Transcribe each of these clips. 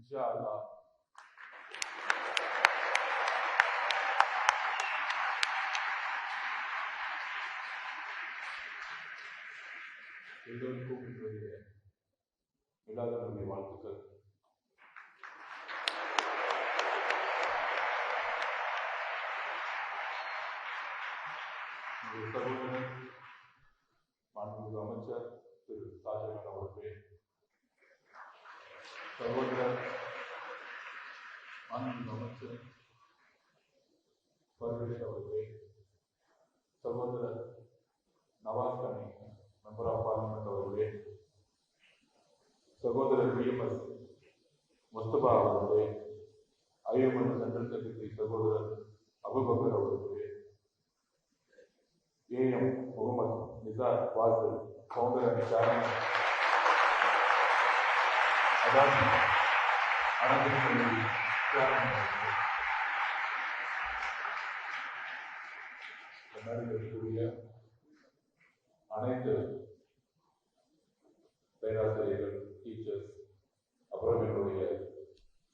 இன்ஷா அல்லாஹ் எல்லோருக்கும் என்னுடைய மிலாதுநபி வாழ்த்துக்கள். சகோதரர் மாண்புமிகு அமைச்சர் திரு ஷாஜகான் அவர்களே, சகோதரர் மாண்புமிகு அமைச்சர் பர்வேஸ் அவர்களே, சகோதரர் நவாஸ் கனி மெம்பர் ஆஃப் பார்லிமெண்ட் அவர்களே, சகோதரர் பிஎம்எஸ் முஸ்தபா அவர்களே, ஐஎம்என் சென்ட்ரல் செக்ரட்டரி சகோதரர் அபுபக்கர் அவர்களே, ஏஎம் முகமது நிசார் வாசல் ஃபவுண்டர் அண்ட் சேர்மன் அதானி அறக்கட்டளை சேர்மன் அவர்களே, இருக்கக்கூடிய அனைத்து பேராசிரியர்கள், டீச்சர்ஸ், அப்புறம் என்னுடைய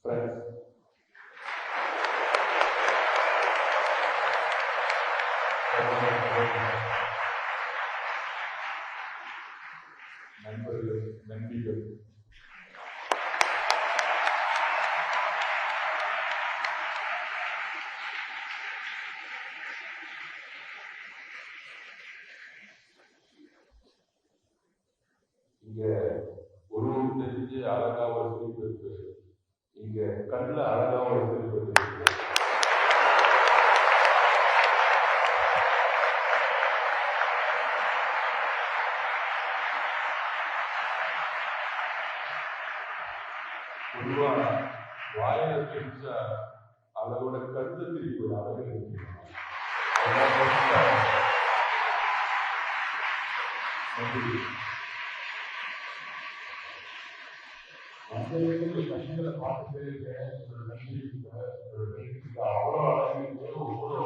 ஃப்ரெண்ட்ஸ், நண்பர்கள், நண்பிகள், இங்க உருவம் தெரிஞ்சு அழகா ஒரு சிரிப்பு இருக்கு, இங்க கண்ணுல அழகா ஒரு சிரிப்பு இருக்கு. பொதுவா வாயில தெரிஞ்சா அதோட கருத்து திரிப்பு அழகு இருக்கு. அந்த கண்களை பார்த்துட்டு அவ்வளோ அழகு, அவ்வளோ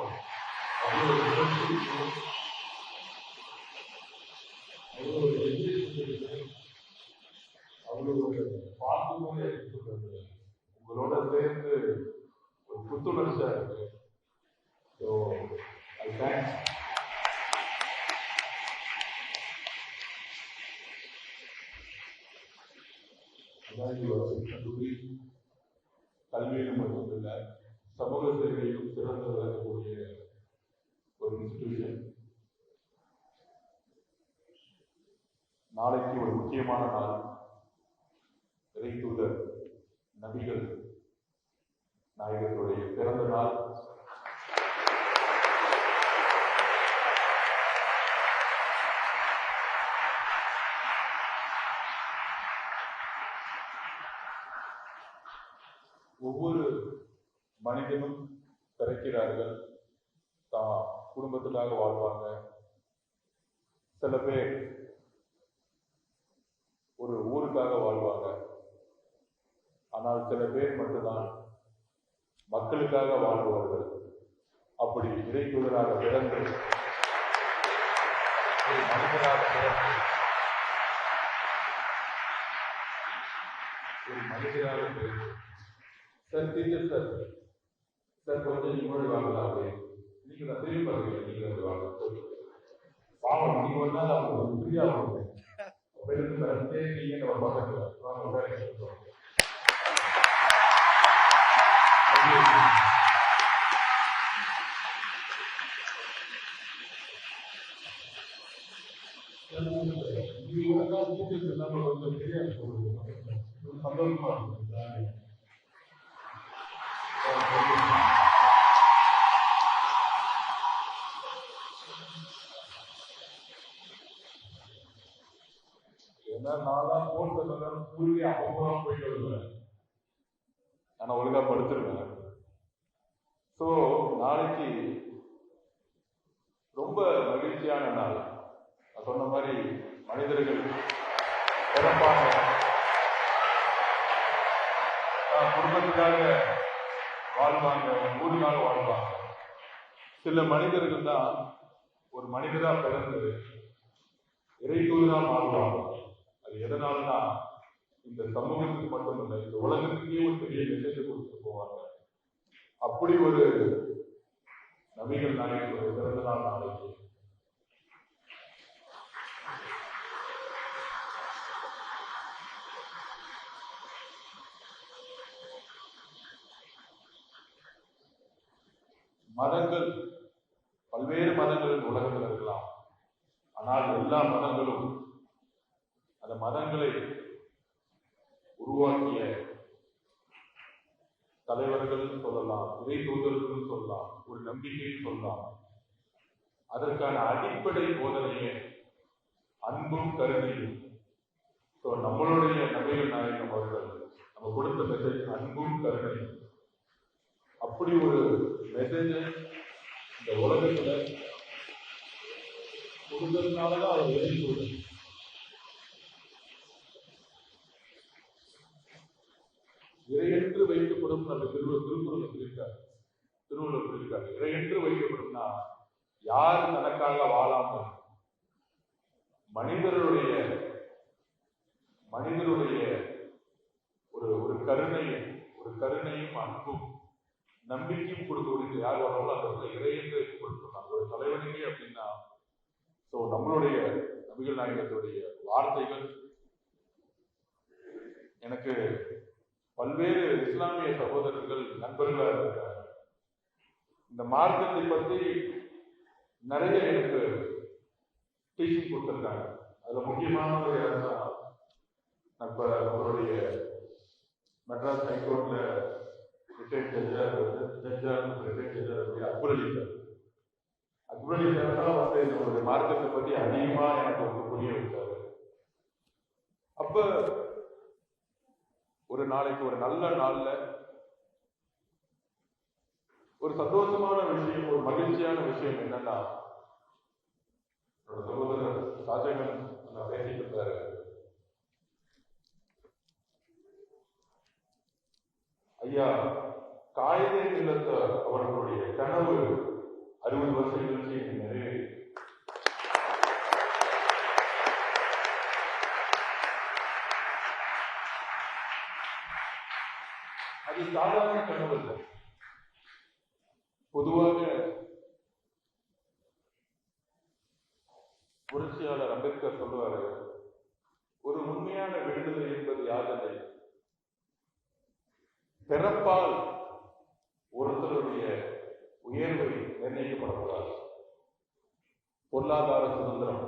பார்க்கும்போது உங்களோட சேர்ந்து ஒரு புத்துணர்ச்சியா இருக்கு. So I thanks. கல்லூரி கல்வியிலும் மட்டுமில்லை, சமூக சேவையிலும் சிறந்து விளங்கக்கூடிய ஒரு இன்ஸ்டிடியூஷன். நாளைக்கு ஒரு முக்கியமான நாள், இறைத்தூதர் நபிகள் நாயகத்துடைய பிறந்த நாள். ஒவ்வொரு மனிதனும் பிறக்கிறார்கள், தான் குடும்பத்துக்காக வாழ்வாங்க. சில பேர் ஒரு ஊருக்காக வாழ்வாங்க. ஆனால் சில பேர் மட்டும்தான் மக்களுக்காக வாழ்பவர்கள். அப்படி இறைத்தூதராக பிறந்து ஒரு மனிதராக பிறந்து சார் டீச்சர் சார் கொஞ்சம் நீங்க வாங்கலாம், நீங்க தான் திரும்பி பாருங்க, நீங்க வாங்க பாவம், நீங்க ஒரு நாள் அவங்க ஃப்ரீயா வாங்க நீங்க நம்ம பக்கத்துல வாங்க. நம்ம கொஞ்சம் தெரியாது, சந்தோஷமா இருக்கும். ஏன்னா நான் போட்டு ஸ்கூலுக்கு அப்போ போயிட்டு வருவேன், ஆனா ஒழுங்கா படுத்துருவேன். ஸோ நாளைக்கு ரொம்ப மகிழ்ச்சியான நாள். நான் சொன்ன மாதிரி மனிதர்கள் பிறப்பாங்க, குடும்பத்துக்காக வாழ்வாங்க, ஊருக்காக வாழ்வாங்க. சில மனிதர்கள் தான் ஒரு மனிதரா பிறந்து இறைத்தூதரா வாழ்வாங்க. அது எதனாலனா இந்த சமூகத்துக்கு மட்டுமல்ல, இந்த உலகத்துக்கே ஒரு பெரிய மெசேஜ் கொடுத்துட்டு போவாங்க. அப்படி ஒரு நபிகள் நாயகத்துடைய பிறந்த நாள் நாளைக்கு மதங்கள், பல்வேறு மதங்கள் உலகத்தில் இருக்கலாம். ஆனால் எல்லா மதங்களும் அந்த மதங்களை உருவாக்கிய தலைவர்கள் சொல்லலாம், இறை தூதர்கள் சொல்லலாம், ஒரு நம்பிக்கை சொல்லலாம். அதற்கான அடிப்படை போதனையே அன்பும் கருணையும். நம்மளுடைய நபிகள் நாயகம் அவர்கள் நம்ம கொடுத்த மெசேஜ் அன்பும் கருணையும். அப்படி ஒரு மெசேஜ் இந்த உலகத்துல கொடுத்ததுனாலதான் அவர் எழுதி இறையென்று வைக்கப்படும் அந்த திருக்குறள் சொல்லியிருக்காரு, திருவள்ளுவர் சொல்லியிருக்காரு. இறையென்று வைக்கப்படும்னா யார் தனக்காக வாழாமல் மனிதருடைய ஒரு கருணையும் அன்பும் நம்பிக்கையும் கொடுக்கக்கூடிய யார் வராங்களோ அந்த இறையென்று கொடுத்துருக்காங்க ஒரு தலைவனுக்கே. அப்படின்னா நம்மளுடைய நபிகள் நாயகத்துடைய வார்த்தைகள் எனக்கு பல்வேறு இஸ்லாமிய சகோதரர்கள் நண்பர்களாக இருக்கிறாங்க. இந்த மார்க்கத்தை பற்றி நிறைய எனக்கு டீச்சிங் கொடுத்துருக்காங்க. அதுல முக்கியமானது யாருன்னா, இப்ப நம்மளுடைய மெட்ராஸ் ஹைகோர்ட்ல ரிட்டையர்ட் ஜட்ஜா அக்பர் அலி சார். அக்பர் அலி சார் தான் வந்து நம்மளுடைய மார்க்கத்தை பற்றி அதிகமா எனக்கு புரிய வச்சாரு. அப்ப ஒரு நாளைக்கு ஒரு நல்ல நாள்ல ஒரு சந்தோஷமான விஷயம், ஒரு மகிழ்ச்சியான விஷயம் என்னன்னா, சகோதரர் ஷாஜகான் பேசிட்டு இருந்தாரு. ஐயா காயிதே மில்லத் அவர்களுடைய கனவு 60 வருஷம் கழிச்சு நிறைவேறி, அது சாதாரண கனவு இல்லை. பொதுவாக புரட்சியாளர் அம்பேத்கர் சொல்லுவாரு, ஒரு உண்மையான விடுதலை என்பது யாதனை பிறப்பால் ஒருத்தருடைய உயர்வை நிர்ணயிக்கப்படக்கூடாது. பொருளாதார சுதந்திரம்,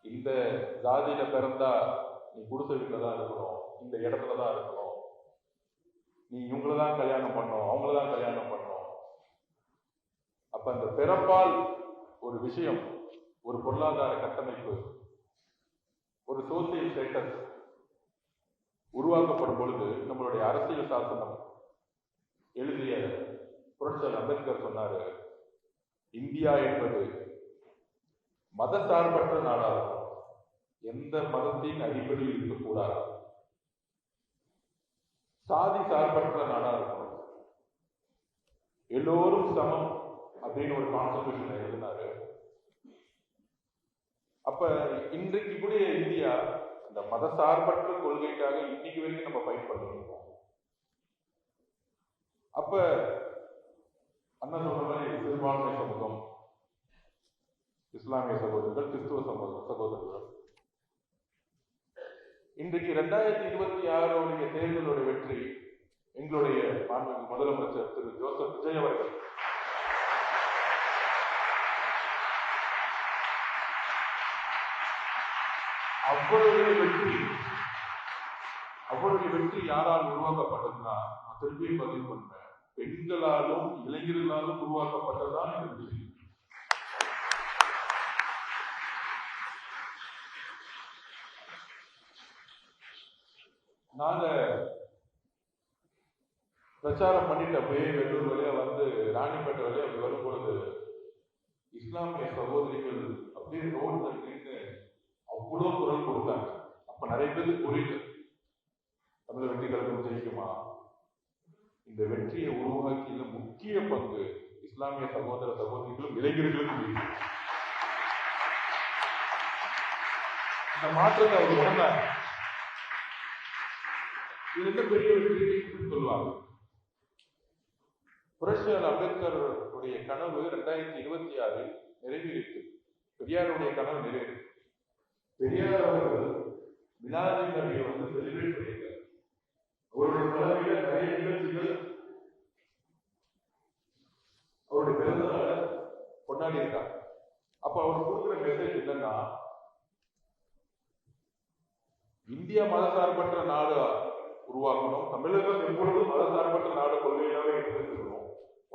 இந்த ஜாதியில பிறந்தா நீ குடிசை வீட்டுல தான் இருக்கணும், இந்த இடத்துலதான் இருக்கணும், நீ இவங்களதான் கல்யாணம் பண்ணணும், அவங்களதான் கல்யாணம் பண்ணணும். அப்ப அந்த பிறப்பால் ஒரு விஷயம், ஒரு பொருளாதார கட்டமைப்பு, ஒரு சோசியல் ஸ்டேட்டஸ் உருவாக்கப்படும் பொழுது நம்மளுடைய அரசியல் சாசனம் எழுதிய புரட்சியாளர் அம்பேத்கர் சொன்னாரு, இந்தியா என்பது மதசார்பற்ற நாடாகும், எந்த மதத்தின் அடிப்படையில் இருக்கக்கூடாது, சாதி சார்பற்ற நாடா இருக்கணும், எல்லோரும் சமம் அப்படின்னு ஒரு கான்ஸ்டிடியூஷன் எழுதினாரு. அப்ப இன்றைக்கு கூடிய இந்தியா இந்த மதசார்பற்ற கொள்கைக்காக இன்னைக்கு வரைக்கும் நம்ம பயன்படுத்திருக்கோம். அப்ப அண்ணன் சொல்ற மாதிரி சிறுபான்மை சமூகம், இஸ்லாமிய சகோதரர்கள், கிறிஸ்துவ சகோதரர்கள், இன்றைக்கு 2026 தேர்தலுடைய வெற்றி எங்களுடைய மாண்புமிகு முதலமைச்சர் திரு ஜோசப் விஜய் அவர்கள் அவருடைய வெற்றி யாரால் உருவாக்கப்பட்டதுன்னா, நான் திருப்பி பதிவு பண்ணேன், பெண்களாலும் இளைஞர்களாலும் உருவாக்கப்பட்டதுதான் இந்த வெற்றி. நாங்க பிரச்சாரம் பண்ணிட்டு அப்படியே வெள்ளூர் வழியா வந்து ராணிப்பேட்டை வழியா அப்படி வரும் பொழுது இஸ்லாமிய சகோதரிகள் அப்படியே ரோட்ல நின்று அவ்வளவு குரல் கொடுத்தாங்க. அப்ப நிறைய பேருக்கு புரியல, தமிழ் வெற்றி கழகம் ஜெயிக்குமா? இந்த வெற்றியை உருவாக்கிய முக்கிய பங்கு இஸ்லாமிய சகோதர சகோதரிகளும் இளைஞர்களும். இந்த மாற்றத்தை அவர் உணர்ந்தார். இது என்ன பெரிய வெற்றி சொல்லுவாங்க. புரட்சியாளர் அம்பேத்கர் உடைய கனவு 2026 நிறைவேறிட்டு பெரியாருடைய கனவு நிறைவேறு. பெரியார் அவர்கள் மிலாது நபியை செலிபிரேட் பண்ணியிருக்கார். அவருடைய தலைமையில் நிறைய நிகழ்ச்சிகள் அவருடைய பிறந்த நாளை கொண்டாடி இருக்காங்க. அப்ப அவர் கொடுக்குற மெசேஜ் என்னன்னா, இந்தியா மதசார்பற்ற நாடு உருவாக்கணும், தமிழகம் எப்பொழுதும் மதசார்பற்ற நாடு கொள்கையாவே இருக்கணும்.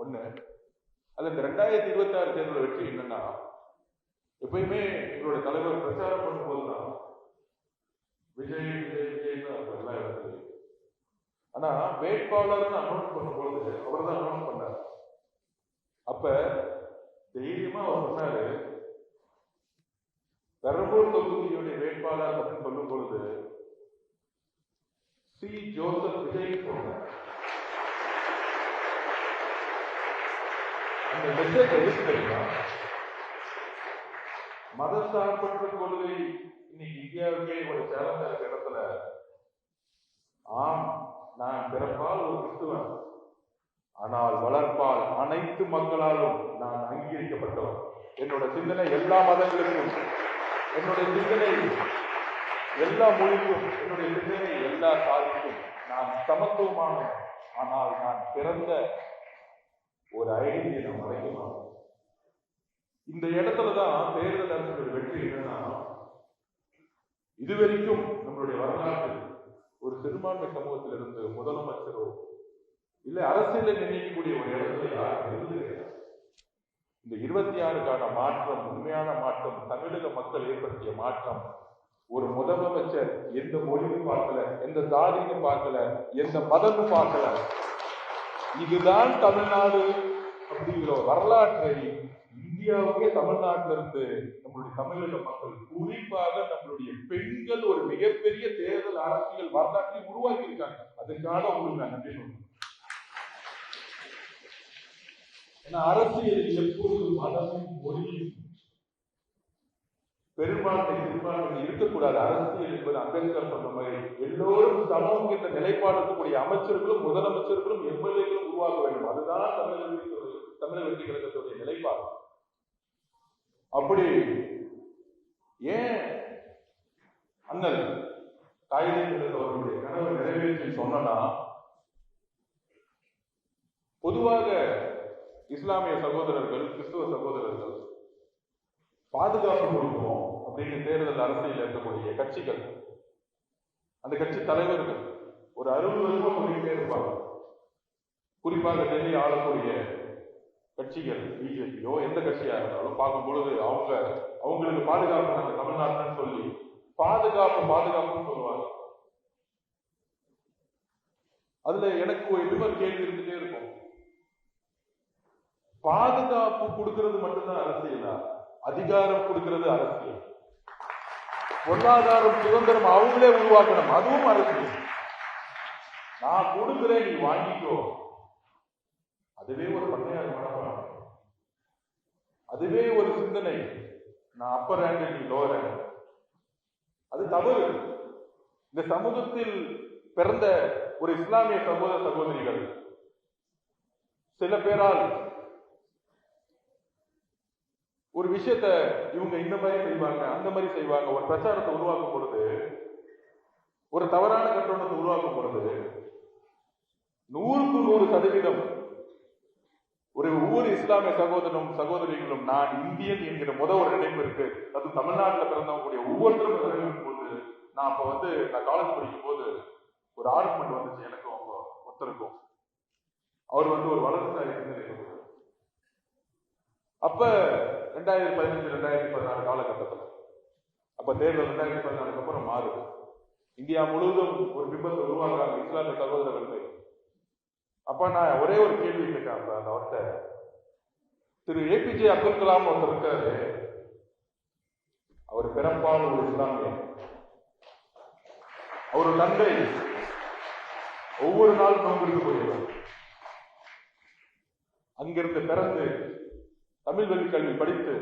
ஒண்ணு. அது இந்த 2026 தேர்தல் வெற்றி என்னன்னா, எப்பயுமே எங்களுடைய தலைவர் பிரச்சாரம் பண்ணும்போதுதான் விஜய் விஜய் விஜய் தான் இருந்தது. ஆனா வேட்பாளர் அனௌன்ஸ் பண்ணும்போது அவர் தான் அனௌன்ஸ் பண்ணார். அப்ப தைரியமா அவர் சொன்னாரு, பெரம்பூர் தொகுதியுடைய வேட்பாளர் அப்படின்னு சொல்லும் பொழுது சி. ஜோசப் விஜய் சொன்னார். அந்த மெசேஜ் எதுக்கு தெரியுமா? மதசார்பற்ற கொள்கை இன்னைக்கு இந்தியாவுக்கே ஒரு சேலஞ்சா இருக்க இடத்துல, ஆம் நான் பிறப்பால் ஒரு கிறிஸ்துவன், ஆனால் வளர்ப்பால் அனைத்து மக்களாலும் நான் அங்கீகரிக்கப்பட்டவன். என்னோட சிந்தனை எல்லா மதங்களுக்கும், என்னுடைய சிந்தனை எல்லா மொழிக்கும், என்னுடைய சிந்தனை எல்லா சாதிக்கும். நான் சமத்துவமான, ஆனால் நான் பிறந்த ஒரு ஐடியை நான் மறைக்கணும். இந்த இடத்துலதான் தேர்தல் அரசுடைய வெற்றி என்னன்னா, இதுவரைக்கும் நம்மளுடைய வரலாற்றில் ஒரு சிறுபான்மை சமூகத்திலிருந்து முதலமைச்சரோ இல்ல அரசியல நிர்ணயிக்கக்கூடிய ஒரு இடத்துல யாரும் இருந்தது. இந்த 26க்கான மாற்றம், உண்மையான மாற்றம், தமிழக மக்கள் ஏற்படுத்திய மாற்றம். ஒரு முதலமைச்சர் எந்த மொழியும் பார்க்கல, எந்த சாதியும் பார்க்கல, எந்த மதமும் பார்க்கல. இதுதான் தமிழ்நாடு அப்படிங்கிற வரலாற்றை இந்தியாவுக்கே தமிழ்நாட்டில இருந்து நம்மளுடைய தமிழக மக்கள், குறிப்பாக நம்மளுடைய பெண்கள் ஒரு மிகப்பெரிய தேர்தல் அரசியல் வரலாற்றை உருவாக்கி இருக்காங்க. அதுக்காக உங்களுக்கு நான் நன்றி சொல்றேன். ஏன்னா அரசியல் எப்போதும் மதமும் மொழியும் பெரும்பான்மை சிறுபான்மை இருக்கக்கூடாது. அரசியல் என்பது அம்பேத்கர் சொன்ன மாதிரி எல்லோரும் சமம் என்ற நிலைப்பாடு இருக்கக்கூடிய அமைச்சர்களும் முதலமைச்சர்களும் எம்எல்ஏக்களும் உருவாக்க வேண்டும். அதுதான் தமிழக வெற்றி கழகத்துடைய நிலைப்பாடு. அப்படி ஏன் அண்ணல் காகிதம் அவர்களுடைய கனவை நிறைவேற்றி சொன்னா, பொதுவாக இஸ்லாமிய சகோதரர்கள், கிறிஸ்துவ சகோதரர்கள் பாதுகாப்பு கொடுப்போம் அப்படின்னு தேர்தல் அரசியல் இருக்கக்கூடிய கட்சிகள், அந்த கட்சி தலைவர்கள் ஒரு 60 வருஷமா சொல்லிட்டே இருப்பாங்க. குறிப்பாக டெல்லி ஆளக்கூடிய கட்சிகள், பிஜேபியோ எந்த கட்சியா இருந்தாலும் பார்க்கும் பொழுது அவங்களுக்கு பாதுகாப்பு நாங்கள் தமிழ்நாட்டுன்னு சொல்லி பாதுகாப்புன்னு சொல்லுவாங்க. அதுல எனக்கு ஒரு இன்னொரு கேள்வி இருந்துட்டே இருக்கும். பாதுகாப்பு கொடுக்கிறது மட்டும்தான் அரசியலா? அதிகாரம் கொடுக்கிறது அரசியல். பொருளாதாரம், சுதந்திரம் அவங்களே உருவாக்கணும், அதுவும் அரசியல். நான் கொடுக்கிறேன், நீ வாங்கிக்கோ. அதுவே ஒரு பண்ணையார் மனப்பாடம், அதுவே ஒரு சிந்தனை. நான் அப்பர் ரேங்க், நீ லோவர் ரேங்க். அது தவறு. இந்த சமூகத்தில் பிறந்த ஒரு இஸ்லாமிய சகோதர சகோதரிகள் சில பேரால் ஒரு விஷயத்த இவங்க இந்த மாதிரி செய்வாங்க, அந்த மாதிரி செய்வாங்க, ஒரு பிரச்சாரத்தை உருவாக்கும் பொழுது, ஒரு தவறான கட்டணத்தை உருவாக்கும் பொழுது 100க்கு 100% ஒரு ஒவ்வொரு இஸ்லாமிய சகோதரனும் சகோதரிகளும் நான் இந்தியன் என்கிற ஒரு நினைப்பு இருக்கு. அது தமிழ்நாட்டில் பிறந்தவங்களுடைய ஒவ்வொருத்தரும் நினைக்கும் போது, நான் நான் காலேஜ் படிக்கும் போது ஒரு ஆர்குமெண்ட் வந்துச்சு எனக்கும் ஒருத்தருக்கும். அவர் ஒரு வளர்ச்சி சிந்தனை. அப்ப 2015 2016 காலகட்டத்தில், அப்ப தேர்தல் 2014 அப்புறம் மாறுது. இந்தியா முழுவதும் ஒரு பிம்பத்தை உருவாக்குறாங்க இஸ்லாமிய சகோதரர்கள். அப்ப நான் ஒரே ஒரு கேள்வி கேட்டேன் அவர்கிட்ட. திரு ஏபிஜே அப்துல் கலாம் ஒருத்தர் இருக்காரு, அவர் பிறப்பால் ஒரு இஸ்லாமியர். அவர் தந்தை ஒவ்வொரு நாள் நோம்பிருக்க போயிருவார். அங்கிருந்து பிறந்து தமிழ் வழி கல்வி படித்து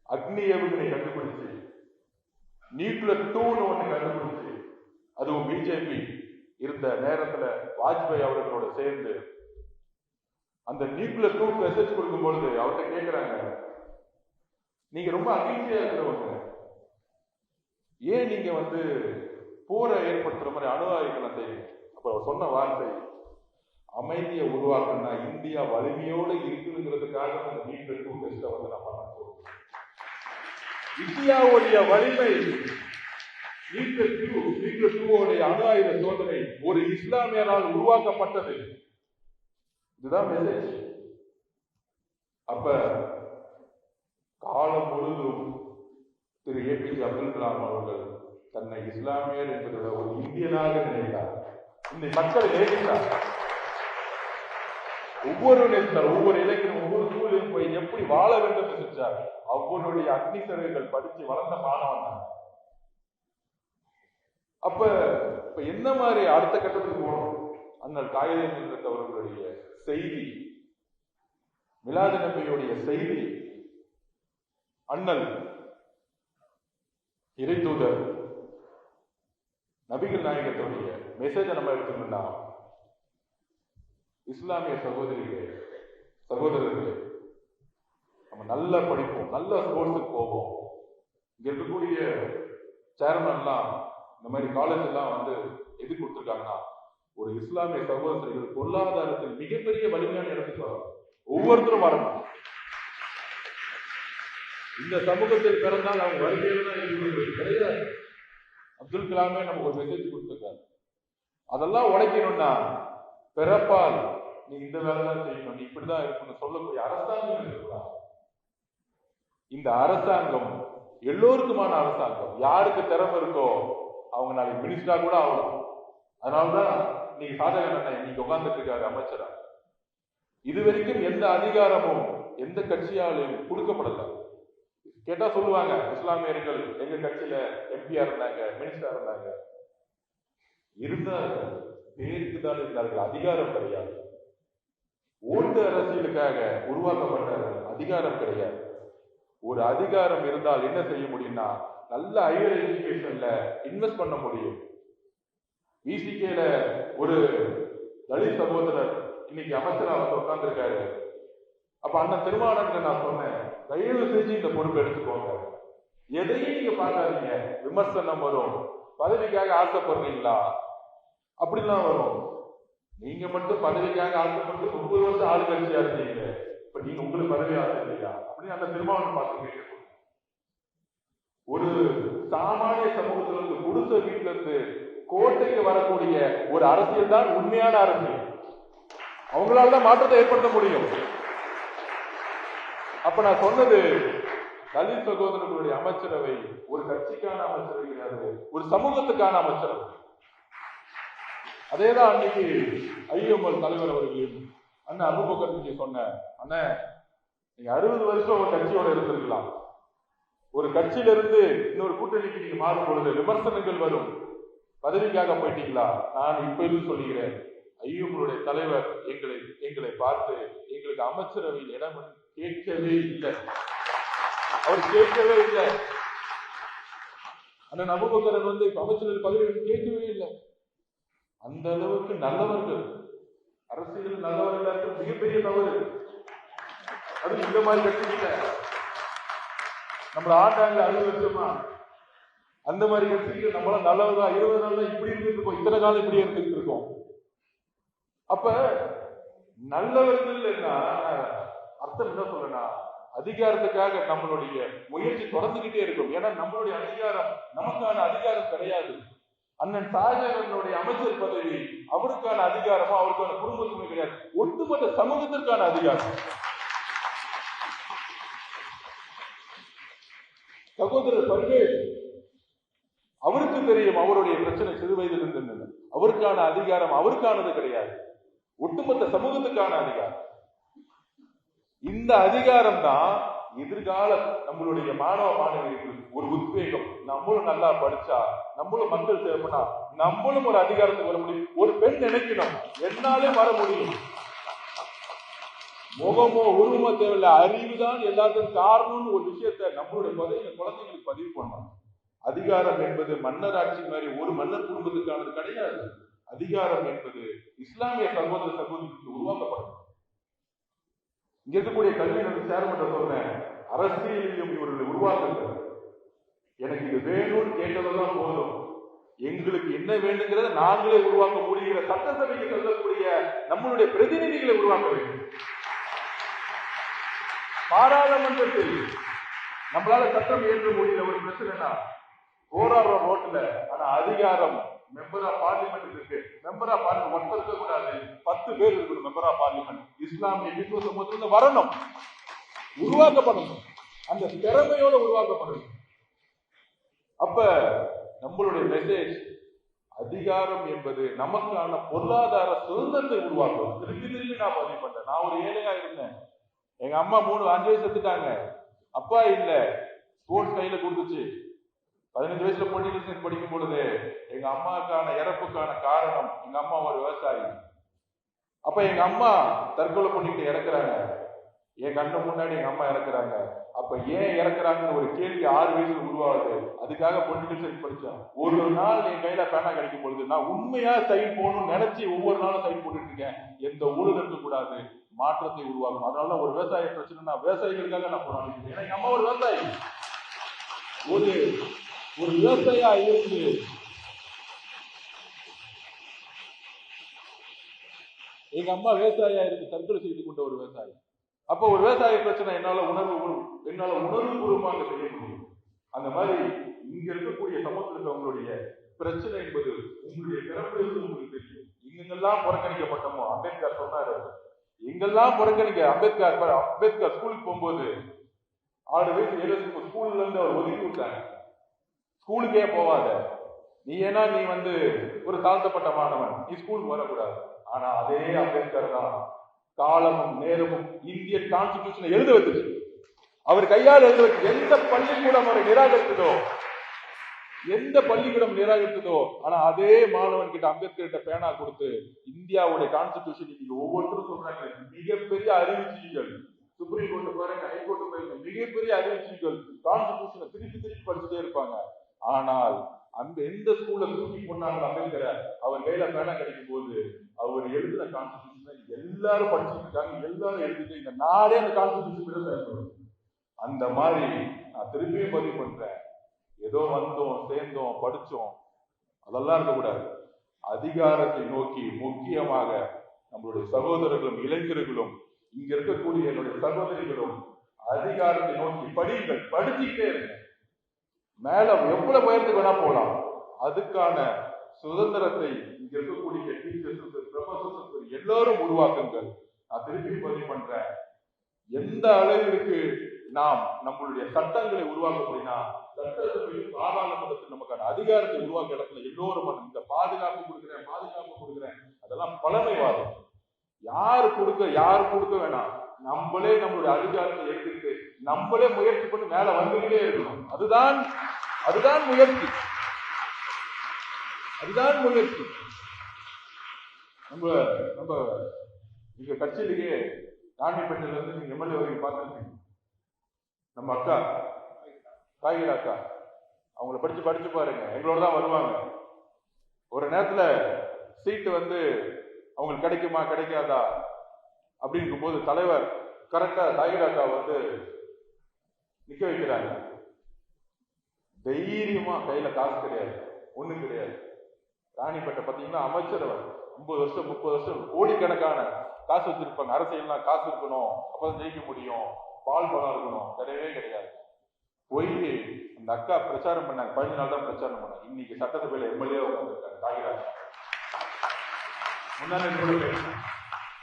அக்னி ஏவுகணை கண்டுபிடிச்சு, நியூக்ளியர் 2 ஒண்ணு கண்டுபிடிச்சு, அதுவும் பிஜேபி இருந்த நேரத்துல வாஜ்பாய் அவர்களோட சேர்ந்து அந்த நியூக்ளியர் ட்ரூப் மெசேஜ் கொடுக்கும் பொழுது அவர்கிட்ட கேட்கிறாங்க, நீங்க ரொம்ப அகிம்சையா இருக்கிறவங்க, ஏன் நீங்க போரை ஏற்படுத்துற மாதிரி அணு ஆயுதங்களை செய்யுங்க? அப்ப அவர் சொன்ன வார்த்தை, அமைதியை உருவாக்கணும்னா இந்தியா வலிமையோடு இருக்குங்கிறதுக்காக அந்த நியூக்ளியர் ட்ரூப் டெஸ்ட்டை நான் பண்ண சொல்றேன். இந்தியாவுடைய வலிமை நியூக்ளியர் ட்ரூவோடைய அணு ஆயுத சோதனை ஒரு இஸ்லாமியரால் உருவாக்கப்பட்டது. இதுதான் மெசேஜ். அப்ப காலம் முழுவதும் திரு ஏபிஜே அப்துல் கலாம் அவர்கள் தன்னை இஸ்லாமியர் என்பதை ஒரு இந்தியனாக நினைத்தார். இந்த மக்களை நேசித்தார். ஒவ்வொரு நேசித்தார். ஒவ்வொரு இலக்கியம் ஒவ்வொரு சூழலும் போய் எப்படி வாழ வேண்டும் என்று செஞ்சார். அவருடைய அக்னி சிறகுகள் படிச்சு வளர்ந்த மாணவன். அப்ப என்ன மாதிரி அடுத்த கட்டத்துக்கு போகணும்? அண்ணல் காயிதே அவர்களுடைய செய்தி, மிலாது நபியுடைய செய்தி, அண்ணல் இறை தூதர் நபிகள் நாயகத்துடைய மெசேஜை நம்ம எடுத்துக்கணும்னா, இஸ்லாமிய சகோதரர்களே நம்ம நல்லா படிப்போம், நல்ல ஸ்போர்ட்ஸுக்கு போவோம். இங்க இருக்கக்கூடிய சேர்மன்லாம் இந்த மாதிரி காலேஜ் எல்லாம் எது கொடுத்துருக்காங்கன்னா, ஒரு இஸ்லாமிய சகோதரர்கள் பொருளாதாரத்தில் மிகப்பெரிய வலிமையான இடத்துக்கு வரும். ஒவ்வொருத்தரும் வரணும். இந்த சமூகத்தில் பிறந்தால் அவங்க வலிமையில தான் கிடையாது. அப்துல் கலாமே நமக்கு ஒரு மெசேஜ் கொடுத்துருக்காரு. அதெல்லாம் உடைக்கணும்னா பிறப்பால் நீ இந்த வேலை தான் செய்யணும், நீ இப்படிதான் இருக்கணும் சொல்லக்கூடிய அரசாங்கம் இருக்கலாம். இந்த அரசாங்கம் எல்லோருக்குமான அரசாங்கம். யாருக்கு திறமை இருக்கோ அவங்க நாளைக்கு மினிஸ்டரா கூட ஆகலாம். அதனாலதான் நீங்க சாதகன் இன்னைக்கு உட்கார்ந்துட்டு இருக்காரு அமைச்சரா. இதுவரைக்கும் எந்த அதிகாரமும் எந்த கட்சியாலும் கொடுக்கப்படல. கேட்டா சொல்லுவாங்க, இஸ்லாமியர்கள் எங்க கட்சியில எம்பியா இருந்தாங்க, மினிஸ்டரா இருந்தாங்க. இருந்தார்கள், பேருக்கு தான் இருந்தார்கள், அதிகாரம் கிடையாது. ஓட்டு அரசியலுக்காக உருவாக்கப்பட்ட அதிகாரம் கிடையாது. ஒரு அதிகாரம் இருந்தால் என்ன செய்ய முடியும்னா, நல்ல ஹையர் எஜுகேஷன்ல இன்வெஸ்ட் பண்ண முடியும். விசிகேல ஒரு தலித் சகோதரர் இன்னைக்கு அமைச்சரா உட்கார்ந்துருக்காரு. அப்ப அண்ணன் திருமாவளவன் நான் சொன்னேன், தயவு செஞ்சு இந்த பொறுப்பு எடுத்துக்கோங்க. எதையும் நீங்க பார்க்காதீங்க, விமர்சனம் வரும், பதவிக்காக ஆசைப்படுறீங்களா அப்படிலாம் வரும். நீங்க மட்டும் பதவிக்காக ஆசைப்பட்டு 30 வருஷம் ஆளுங்கட்சியா இருந்தீங்க, இப்ப நீங்க உங்களுக்கு பதவி ஆசை இல்லையா அப்படின்னு அந்த திருமாவளவன் பார்த்து கேட்க. ஒரு சாமானிய சமூகத்திலிருந்து, குடிசை வீட்டுல இருந்து கோட்டைக்கு வரக்கூடிய ஒரு அரசியல் தான் உண்மையான அரசியல். அவங்களால தான் மாற்றத்தை ஏற்படுத்த முடியும். அப்ப நான் சொன்னது, தலித் சகோதரர்களுடைய அமைச்சரவை ஒரு கட்சிக்கான அமைச்சரவை கிடையாது, ஒரு சமூகத்துக்கான அமைச்சரவை. அதேதான் அன்னைக்கு ஐஎம்எல் தலைவர் அவர்கள் அண்ணன் அபூபக்கர் நீங்க சொன்ன, அண்ணன் நீங்க 60 வருஷம் ஒரு கட்சியோட இருந்திருக்கலாம். ஒரு கட்சியில இருந்து இன்னொரு கூட்டணிக்கு நீங்க மாறும் பொழுது விமர்சனங்கள் வரும். பதவிக்காக போயிட்டீங்களா? நான் இப்ப இருந்து சொல்லுகிறேன், ஐஎம்எல்லுடைய தலைவர் எங்களை பார்த்து எங்களுக்கு அமைச்சரவையில் இடம் கேட்கவே இல்லை. அவர் கேட்கவே இல்லை. அண்ணன் அபூபக்கர் அமைச்சரவை பதவி கேட்கவே இல்லை. அந்த அளவுக்கு நல்லவர்கள், அரசியல் நல்லவர்கள் மிகப்பெரிய தவறு. அது இந்த மாதிரி கட்சி இல்லை. நம்மள ஆண்டாங்க 60 வருஷமா, அந்த மாதிரி கட்சிகள் நம்மளால நல்லவதா 20 நாள் தான் இப்படி இருந்துருக்கோம், இத்தனை காலம் இப்படி இருந்துட்டு இருக்கோம். அப்ப நல்லவர்கள் என்ன அர்த்தம் என்ன சொல்லனா, அதிகாரத்துக்காக நம்மளுடைய முயற்சி தொடர்ந்துகிட்டே இருக்கும். ஏன்னா நம்மளுடைய அதிகாரம் நமக்கான அதிகாரம் கிடையாது. அண்ணன் ஷாஜகானுடைய அமைச்சர் பதவி அவருக்கான அதிகாரமோ அவருக்கான குடும்பத்துமே கிடையாது, ஒட்டுமொத்த சமூகத்திற்கான அதிகாரம். சகோதரர் பர்வேஸ் அவருக்கு தெரியும் அவருடைய பிரச்சனை சிறு வயதில் இருந்தது. அவருக்கான அதிகாரம் அவருக்கானது கிடையாது, ஒட்டுமொத்த சமூகத்துக்கான அதிகாரம். இந்த அதிகாரம் தான் எதிர்கால நம்மளுடைய மாணவ மாணவிகளுக்கு ஒரு உத்வேகம். நம்மளும் நல்லா படிச்சா, நம்மளும் மக்கள் சேவைனா, நம்மளும் ஒரு அதிகாரத்துக்கு வர முடியும். ஒரு பெண் நினைக்கணும், என்னாலே வர முடியும். முகமோ உருவமோ தேவையில்லை, அறிவுதான் எல்லாத்துக்கும் காரணம்னு ஒரு விஷயத்த நம்மளுடைய குழந்தைங்களுக்கு பதிவு பண்ணணும். அதிகாரம் என்பது மன்னர் ஆட்சி மாதிரி ஒரு மன்னர் குடும்பத்துக்கானது கிடையாது. அதிகாரம் என்பது இஸ்லாமிய சகோதர சகோதரிக்கு உருவாக்கப்படும். இங்க இருக்கக்கூடிய கல்வி சேர்மன்ற சொல்றேன், அரசியலையும் இவர்களை உருவாக்குங்கள். எனக்கு இது வேணும்னு கேட்டதெல்லாம் போதும், எங்களுக்கு என்ன வேண்டுங்கிறத நாங்களே உருவாக்க முடிகிற சட்டசபைக்கு செல்லக்கூடிய நம்மளுடைய பிரதிநிதிகளை உருவாக்க வேண்டும். பாராளுமன்றத்தில் நம்மளால சட்டம் இயற்ற முடியல, ஒரு பிரச்சனைனா போராடுற ரோட்ல, ஆனா அதிகாரம் மெம்பர் ஆஃப் பார்லிமெண்ட் இருக்கு. மெம்பர் ஆஃப் பார்லிமெண்ட் ஒருத்தர் இருக்க கூடாது, 10 பேர் இருக்கணும். மெம்பர் ஆஃப் பார்லிமெண்ட் இஸ்லாமிய இந்து சமூகத்துல வரணும், உருவாக்கப்படணும், அந்த திறமையோட உருவாக்கப்படணும். அப்ப நம்மளுடைய மெசேஜ், அதிகாரம் என்பது நமக்கான பொருளாதார சுதந்திரத்தை உருவாக்கும். திருப்பி நான் பதிவு பண்றேன். நான் ஒரு ஏழையா இருந்தேன், எங்க அம்மா 5 வயசு செத்துட்டாங்க, அப்பா இல்ல, ஸ்போர்ட்ஸ் கையில கொடுத்துச்சு. 15 வயசுல பொலிட்டிக்கல் சயின்ஸ் படிக்கும் பொழுது எங்க அம்மாவுக்கான இறப்புக்கான காரணம், எங்க அம்மா ஒரு விவசாயி. அப்ப எங்க அம்மா தற்கொலை பண்ணிட்டு இறக்குறாங்க, என் கண்ணு முன்னாடி எங்க அம்மா இறக்குறாங்க. அப்ப ஏன் இறக்குறாங்கன்னு ஒரு கேள்வி 6 வயசுல உருவாகுது. அதுக்காக பொலிட்டிக்கல் சயின்ஸ் படிச்சேன். ஒரு நாள் என் கையில பேனா கிடைக்கும் பொழுது நான் உண்மையா சைன் போகணும்னு நினைச்சு ஒவ்வொரு நாளும் சைன் போட்டுட்டு இருக்கேன். எந்த ஊழல் இருக்கக்கூடாது, மாற்றத்தை உருவாக்கணும். அதனால ஒரு விவசாய பிரச்சனை, விவசாயிகளுக்காக நான் போராடிக்கிறேன். ஏன்னா எங்க அம்மா ஒரு விவசாயி, ஒரு விவசாயியா இருந்து எங்க அம்மா விவசாயியா இருந்து தற்கொலை செய்து கொண்ட ஒரு விவசாயி. அப்போ ஒரு விவசாய பிரச்சனை என்னால உணர்வுபூர்வமாக செய்ய முடியும். அந்த மாதிரி இங்க இருக்கக்கூடிய சமூகத்தில் உங்களுடைய பிரச்சனை என்பது உங்களுடைய பிறப்பிலிருந்து உங்களுக்கு தெரியும். எங்கெல்லாம் புறக்கணிக்கப்பட்டமோ, அம்பேத்கர் சொன்னாரு, எங்கெல்லாம் புறக்கணிக்க. அம்பேத்கர் ஸ்கூலுக்கு போகும்போது 6 வயசு 7 வயசு ஸ்கூல்ல இருந்து அவர் ஒதுக்கி விட்டாங்க. ஸ்கூலுக்கே போவாத, நீ ஏன்னா நீ ஒரு தாழ்த்தப்பட்ட மாணவன், நீ ஸ்கூலுக்கு வரக்கூடாது. ஆனா அதே அம்பேத்கர் தான் காலமும் நேரமும் இந்தியன் கான்ஸ்டிடியூஷனை எழுத வச்சுச்சு. அவர் கையால் எழுத வச்சு எந்த பள்ளிக்கூடம் அவரை நிராகரித்ததோ, ஆனா அதே மாணவன் கிட்ட அம்பேத்கர் கிட்ட பேனா கொடுத்து இந்தியாவுடைய கான்ஸ்டிடியூஷன் நீங்க ஒவ்வொருத்தரும் சொல்றாங்க, மிகப்பெரிய அறிவுஜீவிகள், சுப்ரீம் கோர்ட் பாருங்க, ஹைகோர்ட் பாருங்க, மிகப்பெரிய அறிவுஜீவிகள் கான்ஸ்டிடியூஷனை திருப்பி படிச்சுட்டே இருப்பாங்க. ஆனால் அந்த எந்த ஸ்கூல்ல தூக்கி போனாங்க அம்பேத்கரை, அவர் கையில பேனா கிடைக்கும் போது அவர் எழுதின கான்ஸ்டிடியூஷன் எல்லாரும் படிச்சுட்டு இருக்காங்க, எல்லாரும் எழுதிட்டு இந்த நாடே அந்த கான்ஸ்டிடியூஷன். அந்த மாதிரி நான் திருப்பியும் பதிவு பண்றேன், ஏதோ வந்தோம் சேர்ந்தோம் படிச்சோம் அதெல்லாம் இருக்கக்கூடாது. அதிகாரத்தை நோக்கி முக்கியமாக நம்மளுடைய சகோதரர்களும் இளைஞர்களும் இங்க இருக்கக்கூடிய என்னுடைய சகோதரிகளும் அதிகாரத்தை நோக்கி படியுங்கள், படிச்சுக்கிட்டே இருங்க. மேல எவ்வளவு உயரத்துக்கு வேணா போலாம். அதுக்கான சுதந்திரத்தை இங்க இருக்கக்கூடிய டீச்சர்ஸ், ப்ரொஃபசர்ஸ் எல்லாரும் உருவாக்குங்கள். நான் திருப்பி பதிவு பண்றேன், எந்த அளவிற்கு நாம் நம்மளுடைய சட்டங்களை உருவாக்க அப்படின்னா, சட்டசபையில் பாராளுமன்றத்தில் நமக்கான அதிகாரத்தை உருவாக்க இடத்துல எல்லோரும் இந்த பாதுகாப்பு கொடுக்குறேன் அதெல்லாம் பழமைவாதம். யாரு கொடுக்க வேணாம், நம்மளே நம்மளுடைய அதிகாரத்தை எடுத்துக்கிட்டு நம்மளே முயற்சி பண்ணி மேல வந்துகிட்டே இருக்கணும். அதுதான் முயற்சி. நம்ம எங்க கட்சியிலேயே ராணிப்பேட்டையில இருந்து நீங்க எம்எல்ஏ வரைக்கும் பார்த்துருக்கீங்க. நம்ம அக்கா காய்கறி அக்கா, அவங்கள படிச்சு பாருங்க, எங்களோட தான் வருவாங்க. ஒரு நேரத்துல சீட்டு அவங்களுக்கு கிடைக்குமா கிடைக்காதா அப்படிங்கும் போது தலைவர் கரெக்டா காய்கறி அக்கா நிக்க வைக்கிறாங்க. தைரியமா, கையில காசு கிடையாது, ஒண்ணும் கிடையாது. ராணிப்பேட்டை பாத்தீங்கன்னா அமைச்சர் 50 வருஷம் 30 வருஷம் கோடிக்கணக்கான காசு வச்சிருப்பாங்க. அரசியல்லாம் காசு இருக்கணும், அப்பதான் ஜெயிக்க முடியும், பால் பழம் இருக்கணும், கிடையவே கிடையாது. போய் அந்த அக்கா பிரச்சாரம் பண்ணாங்க, 15 நாள் தான் பிரச்சாரம் பண்ணாங்க. இன்னைக்கு சட்டசபையில எம்எல்ஏ உட்காந்துருக்காங்க காய்கறி.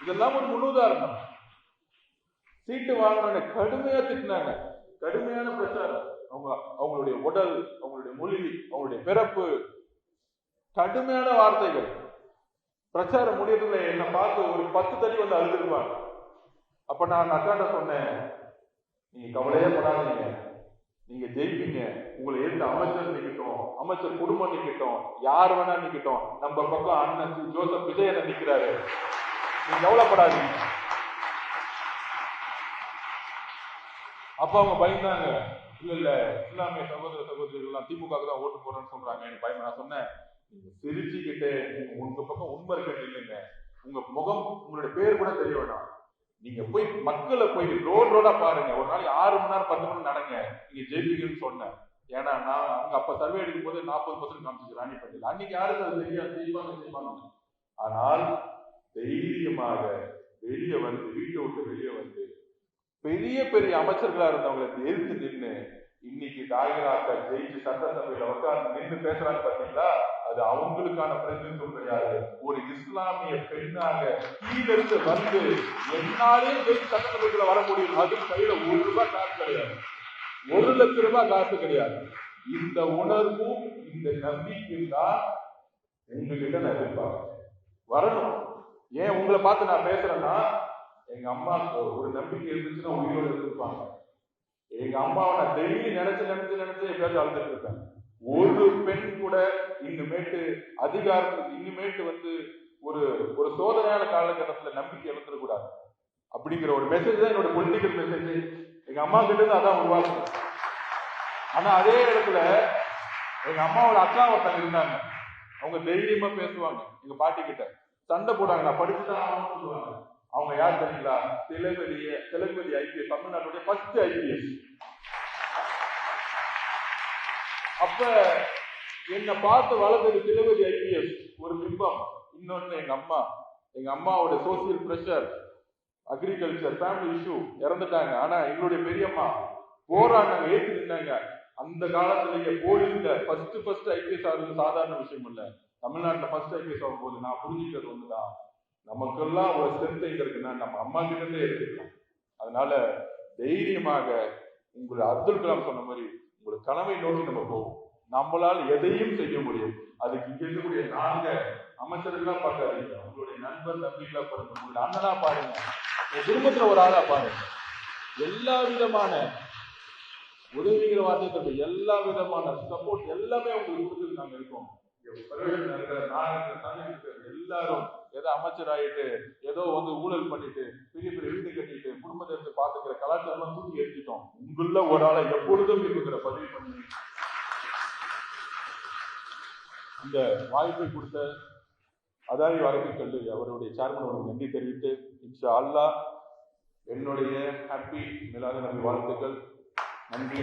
இதெல்லாம் ஒரு முன்னுதாரணம். சீட்டு வாங்கின கடுமையா திட்டினாங்க, கடுமையான பிரச்சாரம். அவங்களுடைய உடல், அவங்களுடைய மொழி, அவங்களுடைய பிறப்பு, கடுமையான வார்த்தைகள். பிரச்சாரம் முடியறதுல என்ன பார்த்து ஒரு 10 தடி அழுதுருவாங்க. அப்ப நான் அக்காண்ட சொன்னேன், நீங்க கவலையே படாதீங்க, நீங்க ஜெயிப்பீங்க. உங்களை எந்த அமைச்சர் நிக்கட்டும், அமைச்சர் குடும்பம் நிக்கட்டும், யார் வேணா நிக்கட்டும், நம்ம பக்கம் அண்ணன் ஜோசப் விஜயன் நிக்கிறாரு, நீங்க கவலைப்படாதீங்க. அப்ப அவங்க பயந்தாங்க, இல்ல இஸ்லாமிய சகோதர சகோதரிகள் திமுக தான் ஓட்டு போறேன்னு சொல்றாங்க எனக்கு பயமா. நான் சொன்னேன், நீங்க சிரிச்சுக்கிட்டு உங்க பக்கம் உண்மை இருக்கிறது இல்லைங்க, உங்க முகம் உங்களுடைய பேர் கூட தெரிய வேணாம், நீங்க போய் மக்களை போய் ரோடா பாருங்க, ஒரு நாளைக்கு 6 மணி நேரம் 10 மணி நேரம் நடங்க, நீங்க ஜெயிப்பீங்கன்னு சொன்னேன். ஏன்னா நான் அங்க அப்ப சர்வே எடுக்கும் போது 40% காமிச்சு ராணிப்பேட்டையில், அன்னைக்கு யாருக்கு அது தெரியாது, ஜெயிப்பாங்க. ஆனால் தைரியமாக வெளியே வந்து, வீட்டை விட்டு வெளியே வந்து பெரிய பெரிய அமைச்சர்களா இருந்தவங்களை எதிர்த்து நின்று இன்னைக்கு தாயகராக்கள் ஜெயிச்சு சட்டசபையில உட்கார்ந்து நின்று பேசுறாங்க பாத்தீங்களா, அது அவங்களுக்கான பிரதிநிதித்துவம் கிடையாது. ஒரு இஸ்லாமிய பெண்ணாக கீழிருந்து வந்து என்னாலே ஜெயிச்சு சட்டசபைக்குள்ள வர முடியும், அது கையில ₹1 காசு கிடையாது, ₹1,00,000 காசு கிடையாது. இந்த உணர்வும் இந்த நம்பிக்கையும் தான் உங்ககிட்ட நான் எதிர்பார்க்கிறேன் வரணும். ஏன் உங்களை பார்த்து நான் பேசுறேன்னா, எங்க அம்மா ஒரு நம்பிக்கை இருந்துச்சுன்னா உயிரோடு இருந்திருப்பாங்க. எங்க அம்மாவை நான் டெய்லி நினைச்சு எப்பயாச்சும் அழுதுட்டு இருப்பேன். ஒரு பெண் கூட இனிமேட்டு அதிகாரத்துக்கு இனிமேட்டு வந்து ஒரு ஒரு சோதனையான காலகட்டத்துல நம்பிக்கை இழந்துடக்கூடாது அப்படிங்கிற ஒரு மெசேஜ் தான் என்னோட பொலிட்டிக்கல் மெசேஜ். எங்க அம்மா கிட்ட இருந்து அதான் உருவாக்கணும். ஆனா அதே இடத்துல எங்க அம்மாவோட அக்கா ஒருத்தங்க இருந்தாங்க, அவங்க தைரியமா பேசுவாங்க. எங்க பாட்டி கிட்ட சண்டை போடாங்க, நான் படிச்சுதான் சொல்லுவாங்க. அவங்க யார் தெரியுங்களா? திலகவதி ஐபிஎஸ், தமிழ்நாட்டுடைய ஃபர்ஸ்ட் ஐபிஎஸ். அப்ப என்னை பார்த்து வளர்ந்தது திலகவதி ஐபிஎஸ் ஒரு பிம்பம். இன்னொன்னு எங்க அம்மாவோட social pressure, agriculture, family issue, இறந்துட்டாங்க. ஆனா எங்களுடைய பெரியம்மா போராடினாங்க, ஏற்று நின்னாங்க. அந்த காலத்திலேயே போலீஸ்ல ஃபர்ஸ்ட் ஐபிஎஸ் ஆகுது சாதாரண விஷயம் இல்ல. தமிழ்நாட்டுல ஃபர்ஸ்ட் ஐபிஎஸ் ஆகும் போது நான் புரிஞ்சுக்கிறது ஒண்ணுதான், நமக்கெல்லாம் ஒரு ஸ்ட்ரென்த் எங்க இருக்குன்னா நம்ம அம்மா கிட்ட இருந்தே எடுத்துக்கலாம். அதனால தைரியமாக உங்களை அப்துல் கலாம் சொன்ன மாதிரி உங்களை கனவை நோக்கி நம்ம போவோம். நம்மளால் எதையும் செய்ய முடியும். அதுக்கு இங்க இருக்கக்கூடிய 4 அமைச்சர்களா பார்க்காதீங்க, உங்களுடைய நண்பர் நம்பிக்கையா பாருங்க, உங்களுடைய அண்ணனா பாருங்க, உங்க குடும்பத்துல ஒரு ஆளா பாருங்க. எல்லா விதமான உதவிங்கிற வார்த்தை, எல்லா விதமான சப்போர்ட் எல்லாமே உங்களுக்கு கொடுத்து நாங்க இருக்கோம். எல்லாரும் ஏதோ அமைச்சர் ஆயிட்டு ஏதோ வந்து ஊழல் பண்ணிட்டு பெரிய பெரிய வீடு கட்டிட்டு குடும்பத்தை எடுத்து பாத்துக்கிற கலாச்சாரம் தூக்கி எடுத்துட்டோம். உங்கள ஒரு ஆளை எப்பொழுதும் இருக்கிற பதிவு பண்ணி இந்த வாய்ப்பை கொடுத்த அதாரி அரபிக் கல்லூரி அவருடைய சேர்மன் நன்றி தெரிவித்து, இன்ஷா அல்லாஹ் என்னுடைய ஹாப்பி மிலாது நபி வாழ்த்துக்கள். நன்றி.